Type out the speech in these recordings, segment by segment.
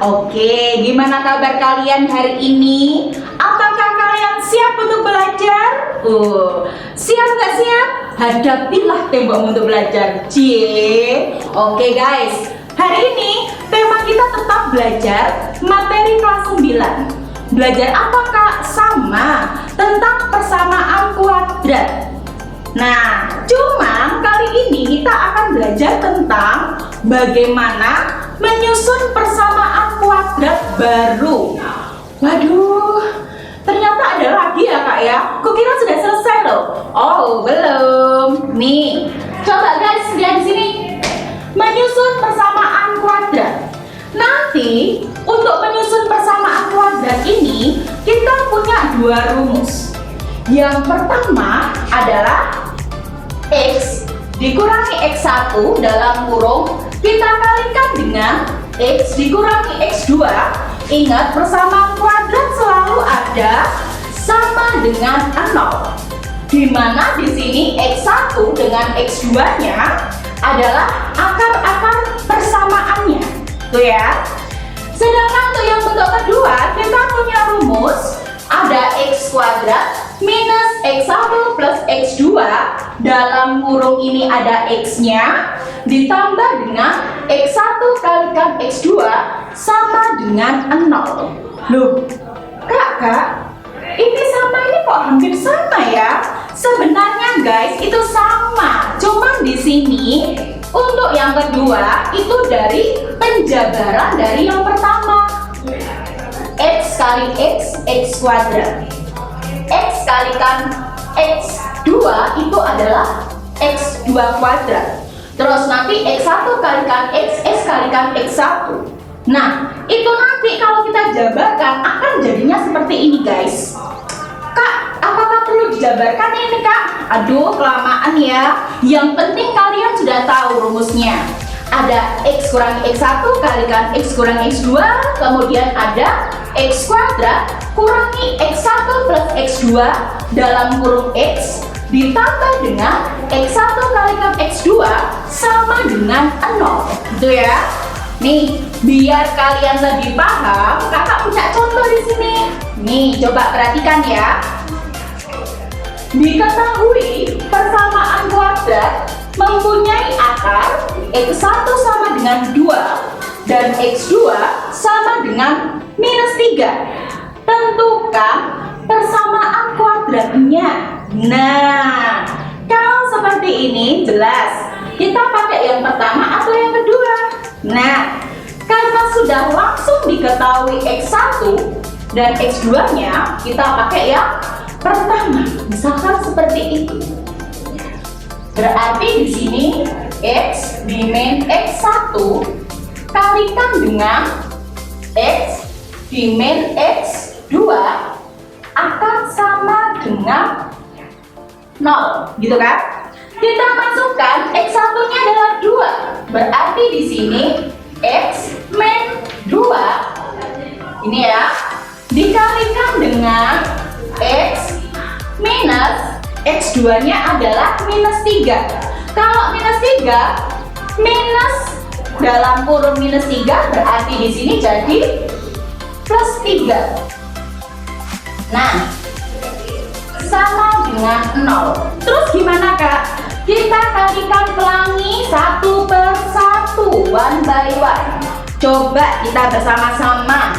Oke, gimana kabar kalian hari ini? Apakah kalian siap untuk belajar? Siap nggak siap? Hadapilah tembokmu untuk belajar. Cie. Oke guys, hari ini tema kita tetap belajar materi kelas 9. Belajar apa kak? Sama, tentang persamaan kuadrat. Nah, cuma kali ini kita akan belajar tentang bagaimana menyusun persamaan kuadrat baru. Waduh, ternyata ada lagi ya kak ya. Kukira sudah selesai loh. Oh, belum. Nih, coba guys lihat di sini. Menyusun persamaan kuadrat. Nanti untuk menyusun persamaan kuadrat ini kita punya dua rumus. Yang pertama adalah X dikurangi X1 dalam kurung kita kalikan dengan X dikurangi X2. Ingat, persamaan kuadrat selalu ada sama dengan 0. Dimana di sini X1 dengan X2-nya adalah akar-akar persamaannya. Tuh ya. Sedangkan untuk yang bentuk kedua kita punya rumus ada X kuadrat minus X1 plus X2 dalam kurung ini ada X-nya ditambah dengan X1 kalikan X2 sama dengan 0. Loh, kakak, ini sama ini kok hampir sama ya? Sebenarnya guys itu sama, cuman di sini untuk yang kedua itu dari penjabaran dari yang pertama. X kali X, X kuadrat. X kalikan X2 itu adalah X2 kuadrat. Terus nanti X1 kalikan X, X kalikan X1. Nah, itu nanti kalau kita jabarkan akan jadinya seperti ini guys. Kak, apakah perlu dijabarkan ini kak? Aduh, kelamaan ya. Yang penting kalian sudah tahu rumusnya. Ada X kurangi X1 kalikan X kurangi X2, kemudian ada X kuadrat kurangi X1 plus X2 dalam kurung X ditambah dengan X1 kalikan X2 sama dengan 0. Gitu ya. Nih, biar kalian lebih paham, kakak punya contoh di sini. Nih, coba perhatikan ya. Diketahui persamaan kuadrat mempunyai akar X1 sama dengan 2 dan X2 sama dengan minus 3. Tentukan persamaan kuadratnya. Nah, kalau seperti ini jelas kita pakai yang pertama atau yang kedua. Nah, karena sudah langsung diketahui X1 dan X2-nya, kita pakai yang pertama. Misalkan seperti itu. Berarti di sini X dimen X1 kalikan dengan X dimen X2 akan sama dengan 0, gitu kan? Kita masukkan X1-nya adalah 2. Berarti di sini X min 2 ini ya dikalikan dengan X minus X2-nya adalah minus 3. Kalau minus 3 minus dalam kurung minus 3 berarti di sini jadi plus 3. Nah, sama dengan 0. Terus gimana kak? Kita kalikan pelangi satu per satu, one by one. Coba kita bersama-sama.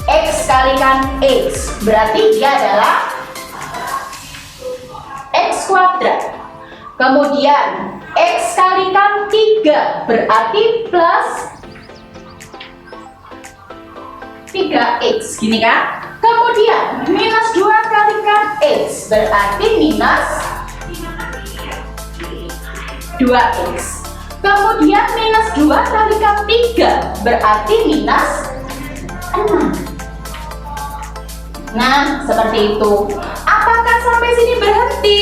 X kalikan X berarti dia adalah X kuadrat. Kemudian X kalikan 3 berarti plus 3X, gini kan? Kemudian minus 2 kalikan X berarti minus 2X. Kemudian minus 2 kalikan 3 berarti minus 6. Nah, seperti itu. Apakah sampai sini berhenti?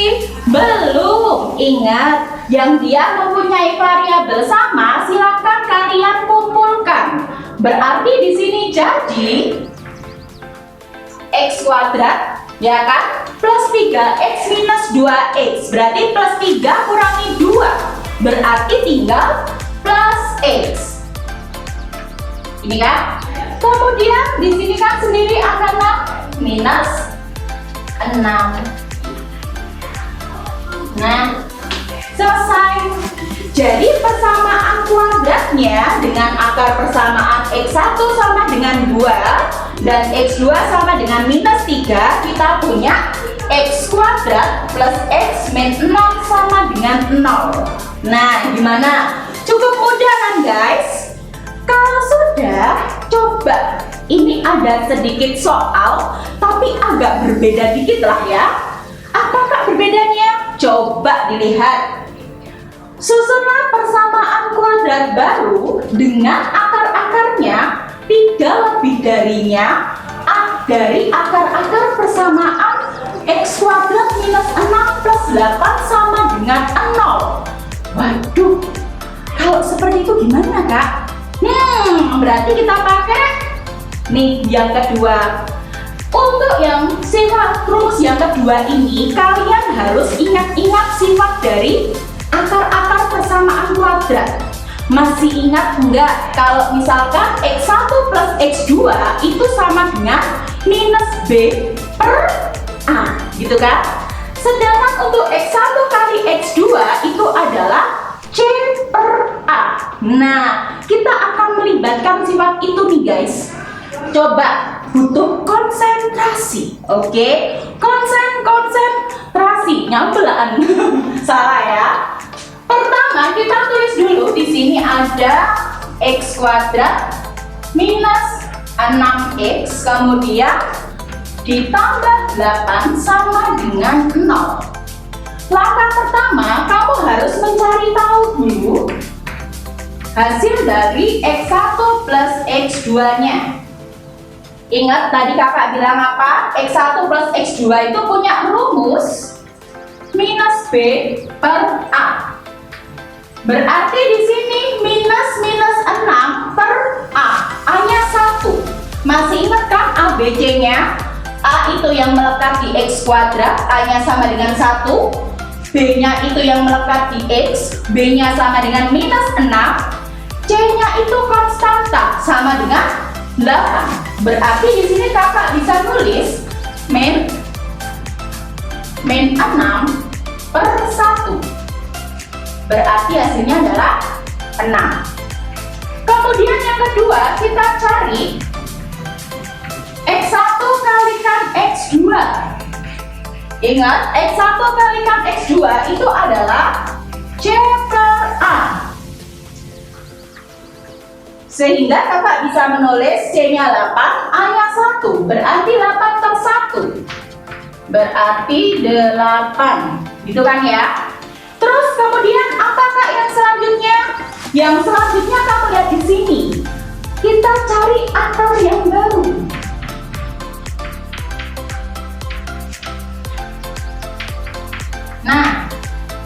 Belum. Ingat, yang dia mempunyai variabel sama, silakan kalian kumpulkan. Berarti di sini jadi X kuadrat, ya kan? Plus 3X minus 2X. Berarti plus 3 kurangi 2. Berarti tinggal plus X. Ini kan? Kemudian di sini kan sendiri angka 6 minus 6. Nah, selesai. Jadi persamaan kuadratnya dengan akar persamaan X1 sama dengan 2 dan X2 sama dengan minus 3, kita punya X kuadrat plus X min 6 sama dengan 0. Nah, gimana? Cukup mudah kan guys? Kalau sudah, coba. Ini ada sedikit soal, tapi agak berbeda dikit lah ya. Apakah berbedanya? Coba dilihat. Susunlah persamaan kuadrat baru dengan akar-akarnya 3 lebih darinya dari akar-akar persamaan X kuadrat minus 6 plus 8 sama dengan 0. Waduh, kalau seperti itu gimana kak? Berarti kita pakai nih yang kedua. Untuk yang sifat rumus yang kedua ini, kalian harus ingat-ingat sifat dari akar-akar persamaan kuadrat. Masih ingat enggak kalau misalkan X1 plus X2 itu sama dengan minus B per A, gitu kan? Sedangkan untuk X1 kali X2 itu adalah C per A. Nah, kita akan melibatkan sifat itu nih guys. Coba, butuh konsentrasi. Oke? Konsentrasi. Nyambelan. Salah ya. Pertama kita tulis dulu di sini ada X kuadrat minus 6X kemudian ditambah 8 sama dengan 0. Langkah pertama kamu harus mencari tahu dulu hasil dari X1 plus X2 nya. Ingat tadi kakak bilang apa? X1 plus X2 itu punya rumus minus B per A. Berarti di sini minus 6 per A. A-nya 1. Masih ingat kan ABC-nya? A itu yang melekat di X kuadrat, A-nya sama dengan 1. B-nya itu yang melekat di X, B-nya sama dengan minus 6. C-nya itu konstanta sama dengan 8. Berarti di sini kakak bisa nulis min 6 per 1. Berarti hasilnya adalah 6. Kemudian yang kedua kita cari X1 kalikan X2. Ingat, X1 kalikan X2 itu adalah C per A. Sehingga kakak bisa menulis C-nya 8, A-nya 1. Berarti 8 per 1. Berarti 8. Gitu kan ya? Terus kemudian apakah yang selanjutnya? Yang selanjutnya kamu lihat di sini. Kita cari akar yang baru. Nah,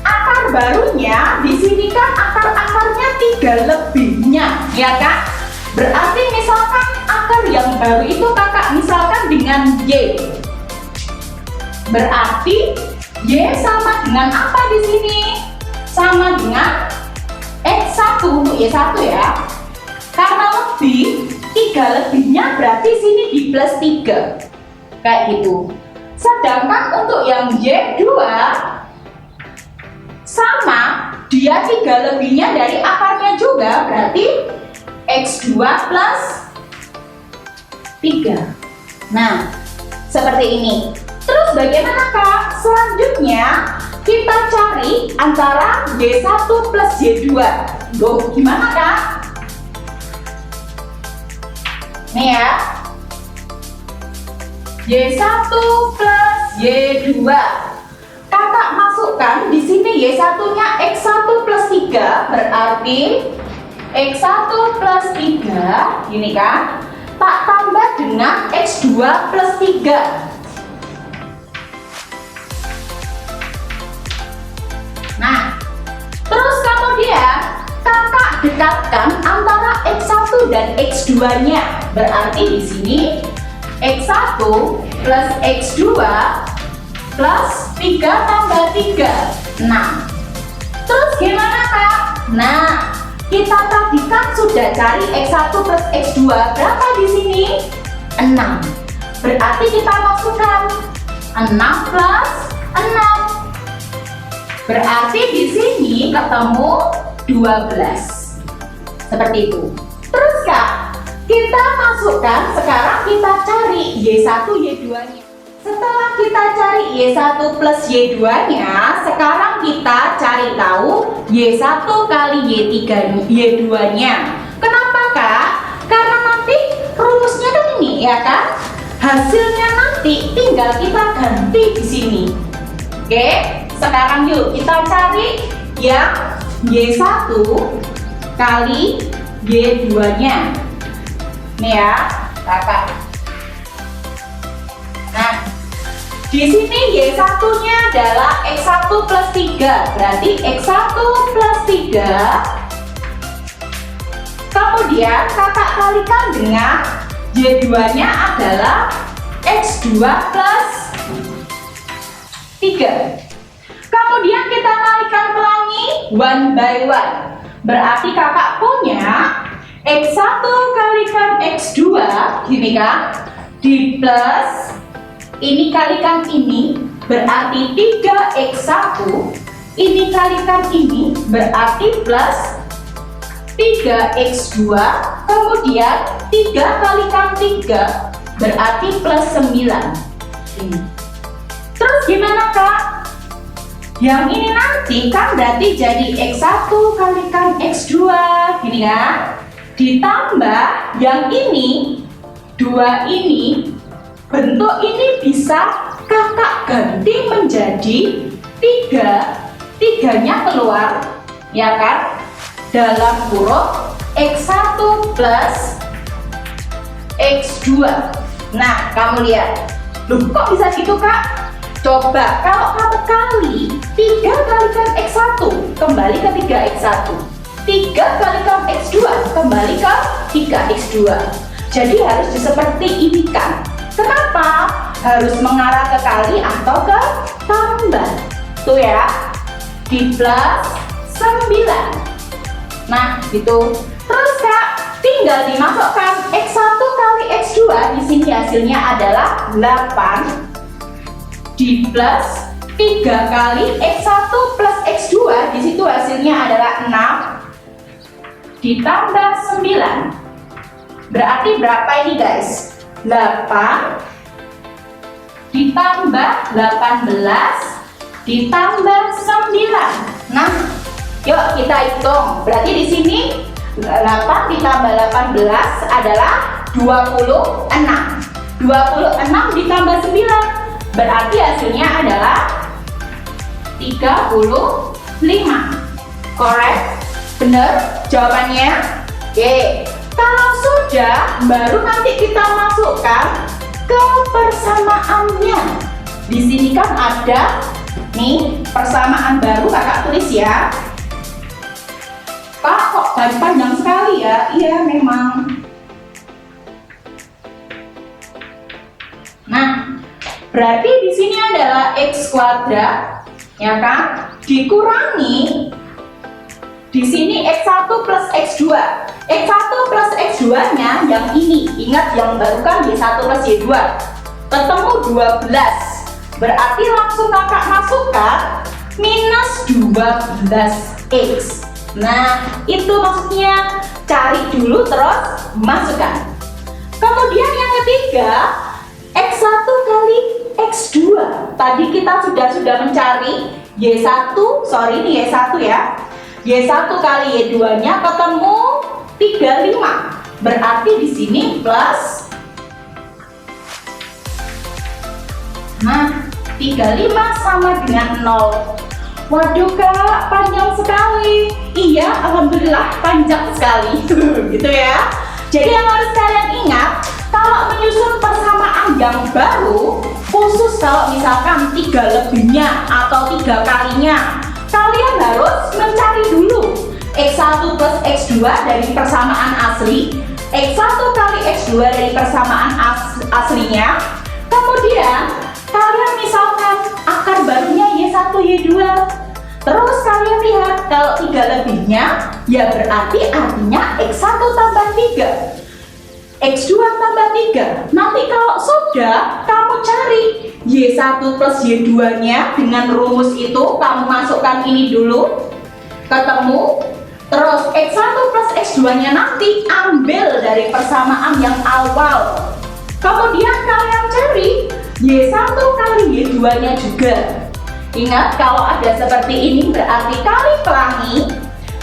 akar barunya di sini kan akar-akarnya 3 lebihnya, ya kan? Berarti misalkan akar yang baru itu kakak misalkan dengan Y. Berarti Y sama dengan apa di sini? Sama dengan X1 untuk Y1 ya. Karena lebih, 3 lebihnya berarti sini di plus 3. Kayak gitu. Sedangkan untuk yang Y2 sama, dia 3 lebihnya dari akarnya juga, berarti X2 plus 3. Nah, seperti ini. Terus bagaimana kak? Selanjutnya kita cari antara Y1 plus Y2. Loh, gimana kak? Nih ya, Y1 plus Y2. Kakak masukkan di sini Y1-nya X1 plus 3, berarti X1 plus 3, gini kan? Tak tambah dengan X2 plus 3. Nah, terus kemudian kakak dekatkan antara X1 dan X2-nya. Berarti di sini X1 plus X2 plus 3 tambah 3, 6. Terus gimana kak? Nah, Kita tadi kan sudah cari X1 plus X2. Berapa di sini? 6. Berarti kita masukkan 6 plus 6. Berarti di sini ketemu 12. Seperti itu. Terus Kak, kita masukkan, sekarang kita cari Y1, Y2-nya. Setelah kita cari Y1 plus Y2-nya, sekarang kita cari tahu Y1 kali Y2-nya. Kenapa Kak? Karena nanti rumusnya kan ini ya kan? Hasilnya nanti tinggal kita ganti di sini. Oke, sekarang yuk kita cari yang Y1 kali Y2-nya. Nih ya, Kakak. Nah, di sini Y1-nya adalah X1 plus 3. Berarti X1 plus 3. Kemudian Kakak kalikan dengan Y2-nya adalah X2 plus 3. Kemudian kita kalikan pelangi one by one. Berarti Kakak punya X1 kalikan X2, gini kan? Di plus, ini kalikan ini, berarti 3X1. Ini kalikan ini, berarti plus 3X2. Kemudian 3 kalikan 3, berarti plus 9. Ini. Terus gimana Kak? Yang ini nanti kan berarti jadi X1 kalikan X2, gini kan? Ditambah yang ini, 2 ini, bentuk ini bisa Kakak ganti menjadi 3. 3-nya keluar, ya kan? Dalam kurung X1 plus X2. Nah, kamu lihat. Loh, kok bisa gitu Kak? Coba kalau kamu kali 3 kalikan X1 kembali ke 3X1, 3 kalikan X2 kembali ke 3X2. Jadi harus seperti ini kan. Kenapa? Harus mengarah ke kali atau ke tambah. Tuh ya, di plus 9. Nah, gitu. Terus Kak, tinggal dimasukkan X1 kali X2. Di sini hasilnya adalah 8. Di plus 3 kali X1 plus X2, di situ hasilnya adalah 6 ditambah 9. Berarti berapa ini guys? 8 ditambah 18 ditambah 9. Nah, yuk kita hitung. Berarti di sini 8 ditambah 18 adalah 26. 26 ditambah 9. Berarti hasilnya adalah 35. Correct? Bener jawabannya? Oke. Kalau sudah, baru nanti kita masukkan ke persamaannya. Di sini kan ada nih persamaan baru, Kakak tulis ya. Pak, kok panjang sekali ya? Iya, memang. Nah, berarti di sini adalah X kuadrat, ya kan? Dikurangi di sini X1 plus X2. X1 plus X2-nya yang ini. Ingat yang baru kan Y1 plus Y2. Ketemu 12. Berarti langsung Kakak masukkan minus 12X. Nah, itu maksudnya cari dulu terus masukkan. Kemudian yang ketiga, X1 kali X2. Tadi kita sudah mencari Y1, sorry ini Y1 ya. Y1 kali Y2-nya ketemu 35. Berarti di sini plus. Nah, 35 sama dengan 0. Waduh Kak, panjang sekali. Iya, alhamdulillah panjang sekali. Gitu ya. Jadi yang harus kalian ingat, kalau menyusun persamaan yang baru, khusus kalau misalkan 3 lebihnya atau 3 kalinya, kalian harus mencari dulu X1 plus X2 dari persamaan asli, X1 kali X2 dari persamaan aslinya. Kemudian kalian misalkan akar barunya Y1, Y2, Terus kalian lihat kalau 3 lebihnya, ya berarti artinya X1 tambah 3. X2 tambah 3. Nanti kalau sudah, kamu cari Y1 plus Y2 nya dengan rumus itu. Kamu masukkan ini dulu, ketemu. Terus X1 plus X2 nya nanti ambil dari persamaan yang awal. Kemudian kalian cari Y1 kali Y2 nya juga. Ingat, kalau ada seperti ini berarti kali pelangi.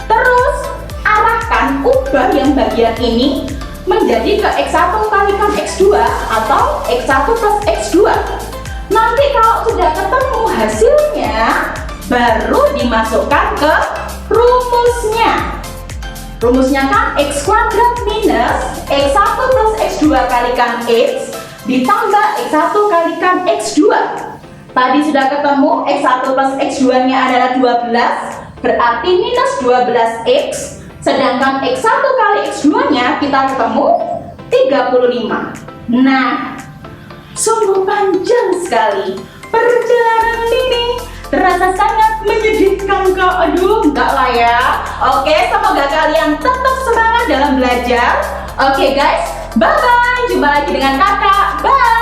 Terus arahkan, ubah yang bagian ini menjadi ke X1 kalikan X2 atau X1 plus X2. Nanti kalau sudah ketemu hasilnya, baru dimasukkan ke rumusnya. Rumusnya kan X kuadrat minus X1 plus X2 kalikan X ditambah X1 kalikan X2. Tadi sudah ketemu X1 plus X2 nya adalah 12, berarti minus 12X. Sedangkan X1 kali X2 nya kita ketemu 35. Nah, sungguh panjang sekali perjalanan ini, terasa sangat menyedihkan kak. Aduh, enggak lah ya. Oke, semoga kalian tetap semangat dalam belajar. Oke guys, bye bye. Jumpa lagi dengan kakak. Bye.